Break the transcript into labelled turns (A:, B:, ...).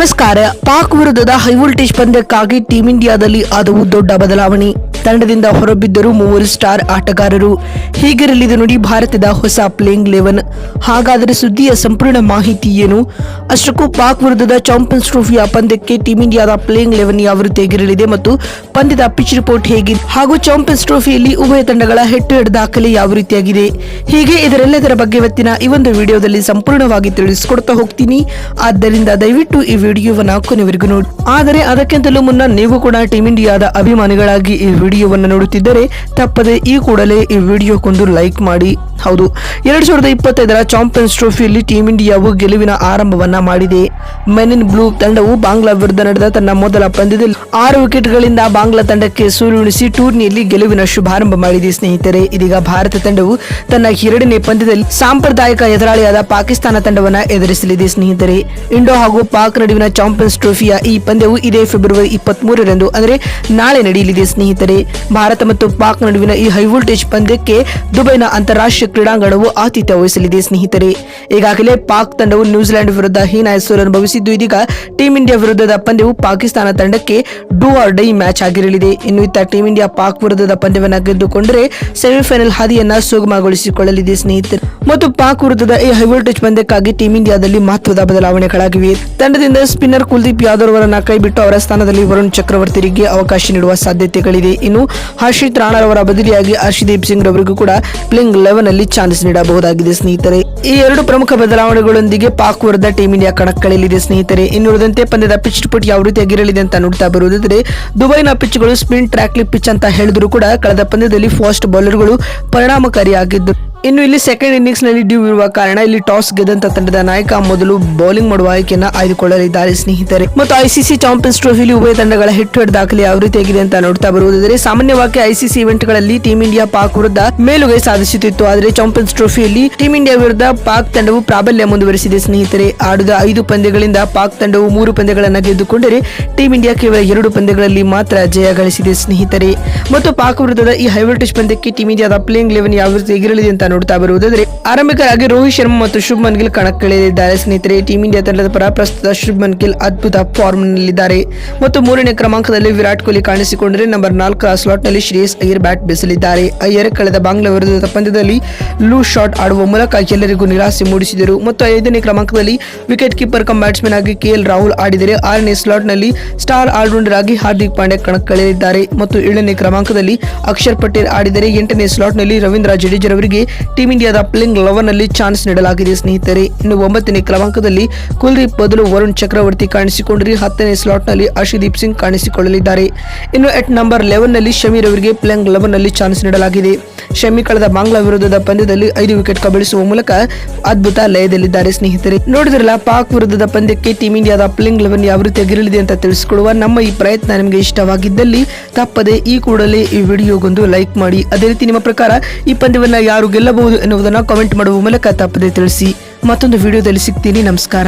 A: ನಮಸ್ಕಾರ. ಪಾಕ್ ವಿರುದ್ಧದ high voltage ಪಂದ್ಯಕ್ಕಾಗಿ team ಇಂಡಿಯಾದಲ್ಲಿ ಆದವು ದೊಡ್ಡ ಬದಲಾವಣೆ. ತಂಡದಿಂದ ಹೊರಬಿದ್ದರು 3 ಸ್ಟಾರ್ ಆಟಗಾರರು. ಹೀಗಿರಲಿದೆ ನೋಡಿ ಭಾರತದ ಹೊಸ ಪ್ಲೇಯಿಂಗ್ 11. ಹಾಗಾದರೆ ಸುದ್ದಿಯ ಸಂಪೂರ್ಣ ಮಾಹಿತಿ ಏನು? ಅಷ್ಟಕ್ಕೂ ಪಾಕ್ ವಿರುದ್ಧದ ಚಾಂಪಿಯನ್ಸ್ ಟ್ರೋಫಿಯ ಪಂದ್ಯಕ್ಕೆ ಟೀಂ ಇಂಡಿಯಾದ ಪ್ಲೇಯಿಂಗ್ 11 ಯಾವ ರೀತಿಯಾಗಿರಲಿದೆ ಮತ್ತು ಪಂದ್ಯದ ಪಿಚ್ ರಿಪೋರ್ಟ್ ಹೇಗಿದೆ ಹಾಗೂ ಚಾಂಪಿಯನ್ಸ್ ಟ್ರೋಫಿಯಲ್ಲಿ ಉಭಯ ತಂಡಗಳ ಹೆಡ್ ಟು ಹೆಡ್ ದಾಖಲೆ ಯಾವ ರೀತಿಯಾಗಿದೆ, ಹೀಗೆ ಇದರೆಲ್ಲದರ ಬಗ್ಗೆ ಇವತ್ತಿನ ಈ ಒಂದು ವಿಡಿಯೋದಲ್ಲಿ ಸಂಪೂರ್ಣವಾಗಿ ತಿಳಿಸಿಕೊಡ್ತಾ ಹೋಗ್ತೀನಿ. ಆದ್ದರಿಂದ ದಯವಿಟ್ಟು ಈ ವಿಡಿಯೋವನ್ನ ಕೊನೆವರೆಗೂ ನೋಡಿ. ಆದರೆ ಅದಕ್ಕಿಂತಲೂ ಮುನ್ನ ನೀವು ಕೂಡ ಟೀಂ ಇಂಡಿಯಾದ ಅಭಿಮಾನಿಗಳಾಗಿ ಈ ವಿಡಿಯೋವನ್ನು ನೋಡುತ್ತಿದ್ದರೆ ತಪ್ಪದೆ ಈ ಕೂಡಲೇ ಈ ವಿಡಿಯೋಕ್ಕೊಂದು ಲೈಕ್ ಮಾಡಿ. ಹೌದು, 2025ರ ಚಾಂಪಿಯನ್ಸ್ ಟ್ರೋಫಿಯಲ್ಲಿ ಟೀಂ ಇಂಡಿಯಾವು ಗೆಲುವಿನ ಆರಂಭವನ್ನ ಮಾಡಿದೆ. ಮೆನ್ ಇನ್ ಬ್ಲೂ ತಂಡವು ಬಾಂಗ್ಲಾ ವಿರುದ್ಧ ನಡೆದ ತನ್ನ ಮೊದಲ ಪಂದ್ಯದಲ್ಲಿ 6 ವಿಕೆಟ್ಗಳಿಂದ ಬಾಂಗ್ಲಾ ತಂಡಕ್ಕೆ ಸೋಲುಣಿಸಿ ಟೂರ್ನಿಯಲ್ಲಿ ಗೆಲುವಿನ ಶುಭಾರಂಭ ಮಾಡಿದೆ. ಸ್ನೇಹಿತರೆ, ಇದೀಗ ಭಾರತ ತಂಡವು ತನ್ನ 2ನೇ ಪಂದ್ಯದಲ್ಲಿ ಸಾಂಪ್ರದಾಯಿಕ ಎದುರಾಳಿಯಾದ ಪಾಕಿಸ್ತಾನ ತಂಡವನ್ನ ಎದುರಿಸಲಿದೆ. ಸ್ನೇಹಿತರೆ, ಇಂಡೋ ಹಾಗೂ ಪಾಕ್ ನಡುವಿನ ಚಾಂಪಿಯನ್ಸ್ ಟ್ರೋಫಿಯ ಈ ಪಂದ್ಯವು ಇದೇ ಫೆಬ್ರವರಿ 23ರಂದು ಅಂದರೆ ನಾಳೆ ನಡೆಯಲಿದೆ. ಸ್ನೇಹಿತರೆ, ಭಾರತ ಮತ್ತು ಪಾಕ್ ನಡುವಿನ ಈ ಹೈವೋಲ್ಟೇಜ್ ಪಂದ್ಯಕ್ಕೆ ದುಬೈನ ಅಂತಾರಾಷ್ಟ್ರೀಯ ಕ್ರೀಡಾಂಗಣವು ಆತಿಥ್ಯ ವಹಿಸಲಿದೆ. ಸ್ನೇಹಿತರೆ, ಈಗಾಗಲೇ ಪಾಕ್ ತಂಡವು ನ್ಯೂಜಿಲೆಂಡ್ ವಿರುದ್ಧ ಹೀನಾಯ ಸೋಲು ಅನುಭವಿಸಿದ್ದು, ಇದೀಗ ಟೀಂ ಇಂಡಿಯಾ ವಿರುದ್ಧದ ಪಂದ್ಯವು ಪಾಕಿಸ್ತಾನ ತಂಡಕ್ಕೆ ಡೂ ಆರ್ ಡೈ ಮ್ಯಾಚ್ ಆಗಿರಲಿದೆ. ಇನ್ನು ಇತ್ತ ಟೀಂ ಇಂಡಿಯಾ ಪಾಕ್ ವಿರುದ್ಧದ ಪಂದ್ಯವನ್ನು ಗೆದ್ದುಕೊಂಡರೆ ಸೆಮಿಫೈನಲ್ ಹಾದಿಯನ್ನ ಸುಗಮಗೊಳಿಸಿಕೊಳ್ಳಲಿದೆ. ಸ್ನೇಹಿತರೆ, ಮತ್ತು ಪಾಕ್ ವಿರುದ್ಧದ ಈ ಹೈವೋಲ್ಟೇಜ್ ಪಂದ್ಯಕ್ಕಾಗಿ ಟೀಂ ಇಂಡಿಯಾದಲ್ಲಿ ಮಹತ್ವದ ಬದಲಾವಣೆಗಳಾಗಿವೆ. ತಂಡದಿಂದ ಸ್ಪಿನ್ನರ್ ಕುಲ್ದೀಪ್ ಯಾದವ್ ಅವರನ್ನ ಕೈಬಿಟ್ಟು ಅವರ ಸ್ಥಾನದಲ್ಲಿ ವರುಣ್ ಚಕ್ರವರ್ತಿಗೆ ಅವಕಾಶ ನೀಡುವ ಸಾಧ್ಯತೆಗಳಿದೆ. ಇನ್ನು ಹರ್ಷಿತ್ ರಾಣಾ ಅವರ ಬದಲಿಯಾಗಿ ಹರ್ಷದೀಪ್ ಸಿಂಗ್ ಅವರಿಗೂ ಕೂಡ ಪ್ಲೇಯಿಂಗ್ 11 ನಲ್ಲಿ ಚಾನ್ಸ್ ನೀಡಬಹುದಾಗಿದೆ. ಸ್ನೇಹಿತರೆ, ಈ 2 ಪ್ರಮುಖ ಬದಲಾವಣೆಗಳೊಂದಿಗೆ ಪಾಕ್ ವಿರುದ್ಧ ಟೀಂ ಇಂಡಿಯಾ ಕಣಕ್ಕಿಳಿಯಲಿದೆ. ಸ್ನೇಹಿತರೆ, ಇನ್ನುಳಿದಂತೆ ಪಂದ್ಯದ ಪಿಚ್ ರಿಪೋರ್ಟ್ ಯಾವ ರೀತಿಯಾಗಿರಲಿದೆ ಅಂತ ನೋಡ್ತಾ ಬರುವುದಾದರೆ, ದುಬೈನ ಪಿಚ್ಗಳು ಸ್ಪಿನ್ ಟ್ರ್ಯಾಕ್ಲಿ ಪಿಚ್ ಅಂತ ಹೇಳಿದ್ರು ಕೂಡ ಕಳೆದ ಪಂದ್ಯದಲ್ಲಿ ಫಾಸ್ಟ್ ಬೌಲರ್ಗಳು ಪರಿಣಾಮಕಾರಿಯಾಗಿದ್ದು, ಇನ್ನು ಇಲ್ಲಿ ಸೆಕೆಂಡ್ ಇನ್ನಿಂಗ್ಸ್ ನಲ್ಲಿ ಡ್ಯೂ ಇರುವ ಕಾರಣ ಇಲ್ಲಿ ಟಾಸ್ ಗೆದ್ದಂತ ತಂಡದ ನಾಯಕ ಮೊದಲು ಬೌಲಿಂಗ್ ಮಾಡುವ ಆಯ್ಕೆಯನ್ನು ಆಯ್ದುಕೊಳ್ಳಲಿದ್ದಾರೆ. ಸ್ನೇಹಿತರೆ, ಮತ್ತು ಐಸಿಸಿ ಚಾಂಪಿಯನ್ಸ್ ಟ್ರೋಫಿಯಲ್ಲಿ ಉಭಯ ತಂಡಗಳ ಹೆಡ್ ಟು ಹೆಡ್ ದಾಖಲೆ ಯಾವ ರೀತಿಯಾಗಿದೆ ಅಂತ ನೋಡ್ತಾ ಬರುವುದಾದರೆ, ಸಾಮಾನ್ಯವಾಗಿ ಐಸಿಸಿ ಇವೆಂಟ್ ಗಳಲ್ಲಿ ಟೀಂ ಇಂಡಿಯಾ ಪಾಕ್ ವಿರುದ್ಧ ಮೇಲುಗೈ ಸಾಧಿಸುತ್ತಿತ್ತು. ಆದರೆ ಚಾಂಪಿಯನ್ಸ್ ಟ್ರೋಫಿಯಲ್ಲಿ ಟೀಂ ಇಂಡಿಯಾ ವಿರುದ್ಧ ಪಾಕ್ ತಂಡವು ಪ್ರಾಬಲ್ಯ ಮುಂದುವರೆಸಿದೆ. ಸ್ನೇಹಿತರೆ, ಆಡಿದ 5 ಪಂದ್ಯಗಳಿಂದ ಪಾಕ್ ತಂಡವು 3 ಪಂದ್ಯಗಳನ್ನು ಗೆದ್ದುಕೊಂಡರೆ ಟೀಂ ಇಂಡಿಯಾ ಕೇವಲ 2 ಪಂದ್ಯಗಳಲ್ಲಿ ಮಾತ್ರ ಜಯ ಗಳಿಸಿದೆ. ಸ್ನೇಹಿತರೆ, ಮತ್ತು ಪಾಕ್ ವಿರುದ್ಧದ ಈ ಹೈವೋಲ್ಟೇಜ್ ಪಂದ್ಯಕ್ಕೆ ಟೀಂ ಇಂಡಿಯಾದ ಪ್ಲೇಯಿಂಗ್ 11 ಯಾವ ರೀತಿಯಾಗಿರಲಿದೆ ಅಂತ ನೋಡ್ತಾ ಬರುವುದಾದರೆ, ಆರಂಭಿಕರಾಗಿ ರೋಹಿತ್ ಶರ್ಮಾ ಮತ್ತು ಶುಭ್ಮನ್ ಗಿಲ್ ಕಣಕ್ಕಿಳಿಯಲಿದ್ದಾರೆ. ಸ್ನೇಹಿತರೆ, ಟೀಂ ಇಂಡಿಯಾ ತಂಡದ ಪರ ಪ್ರಸ್ತುತ ಶುಭ್ಮನ್ ಗಿಲ್ ಅದ್ಭುತ ಫಾರ್ಮ್ ನಲ್ಲಿದ್ದಾರೆ ಮತ್ತು 3ನೇ ಕ್ರಮಾಂಕದಲ್ಲಿ ವಿರಾಟ್ ಕೊಹ್ಲಿ ಕಾಣಿಸಿಕೊಂಡರೆ ನಂಬರ್ 4 ಸ್ಲಾಟ್ ನಲ್ಲಿ ಶ್ರೇಯಸ್ ಅಯ್ಯರ್ ಬ್ಯಾಟ್ ಬೀಸಲಿದ್ದಾರೆ. ಅಯ್ಯರ್ ಕಳೆದ ಬಾಂಗ್ಲಾ ವಿರುದ್ಧದ ಪಂದ್ಯದಲ್ಲಿ ಲೂಸ್ ಶಾಟ್ ಆಡುವ ಮೂಲಕ ಎಲ್ಲರಿಗೂ ನಿರಾಸೆ ಮೂಡಿಸಿದರು ಮತ್ತು 5ನೇ ಕ್ರಮಾಂಕದಲ್ಲಿ ವಿಕೆಟ್ ಕೀಪರ್ ಕಮ್ ಬ್ಯಾಟ್ಸ್ಮನ್ ಆಗಿ ಕೆಎಲ್ ರಾಹುಲ್ ಆಡಿದರೆ 6ನೇ ಸ್ಲಾಟ್ ನಲ್ಲಿ ಸ್ಟಾರ್ ಆಲ್ರೌಂಡರ್ ಆಗಿ ಹಾರ್ದಿಕ್ ಪಾಂಡ್ಯ ಕಣಕ್ಕಿಳಿಯಲಿದ್ದಾರೆ ಮತ್ತು 7ನೇ ಕ್ರಮಾಂಕದಲ್ಲಿ ಅಕ್ಷರ್ ಪಟೇಲ್ ಆಡಿದರೆ 8ನೇ ಸ್ಲಾಟ್ ನಲ್ಲಿ ರವೀಂದ್ರ ಜಡೇಜರವರಿಗೆ ಟೀಂ ಇಂಡಿಯಾದ ಪ್ಲೇಯಿಂಗ್ 11 ನಲ್ಲಿ ಚಾನ್ಸ್ ನೀಡಲಾಗಿದೆ. ಸ್ನೇಹಿತರೆ, ಇನ್ನು 9ನೇ ಕ್ರಮಾಂಕದಲ್ಲಿ ಕುಲ್ದೀಪ್ ಬದಲು ವರುಣ್ ಚಕ್ರವರ್ತಿ ಕಾಣಿಸಿಕೊಂಡರೆ 10ನೇ ಸ್ಲಾಟ್ ನಲ್ಲಿ ಹರ್ಷದೀಪ್ ಸಿಂಗ್ ಕಾಣಿಸಿಕೊಳ್ಳಲಿದ್ದಾರೆ. ಇನ್ನು ಎಟ್ ನಂಬರ್ 11 ನಲ್ಲಿ ಶಮೀರ್ ಅವರಿಗೆ ಪ್ಲೇಯಿಂಗ್ 11 ನಲ್ಲಿ ಚಾನ್ಸ್ ನೀಡಲಾಗಿದೆ. ಶಮಿ ಕಳೆದ ಬಾಂಗ್ಲಾ ವಿರುದ್ಧದ ಪಂದ್ಯದಲ್ಲಿ 5 ವಿಕೆಟ್ ಕಬಳಿಸುವ ಮೂಲಕ ಅದ್ಭುತ ಲಯದಲ್ಲಿದ್ದಾರೆ. ಸ್ನೇಹಿತರೆ, ನೋಡಿದ್ರಲ್ಲ, ಪಾಕ್ ವಿರುದ್ಧದ ಪಂದ್ಯಕ್ಕೆ ಟೀಂ ಇಂಡಿಯಾದ ಪ್ಲೇಯಿಂಗ್ 11 ಯಾವ ರೀತಿಯಾಗಿರಲಿದೆ ಅಂತ ತಿಳಿಸಿಕೊಡುವ ನಮ್ಮ ಈ ಪ್ರಯತ್ನ ನಿಮಗೆ ಇಷ್ಟವಾಗಿದ್ದಲ್ಲಿ ತಪ್ಪದೆ ಈ ಕೂಡಲೇ ಈ ವಿಡಿಯೋಗೊಂದು ಲೈಕ್ ಮಾಡಿ. ಅದೇ ರೀತಿ ನಿಮ್ಮ ಪ್ರಕಾರ ಈ ಪಂದ್ಯವನ್ನ ಯಾರು ಗೆಲ್ಲಬಹುದು ಎನ್ನುವುದನ್ನು ಕಾಮೆಂಟ್ ಮಾಡುವ ಮೂಲಕ ತಪ್ಪದೆ ತಿಳಿಸಿ. ಮತ್ತೊಂದು ವಿಡಿಯೋದಲ್ಲಿ ಸಿಗ್ತೀನಿ. ನಮಸ್ಕಾರ.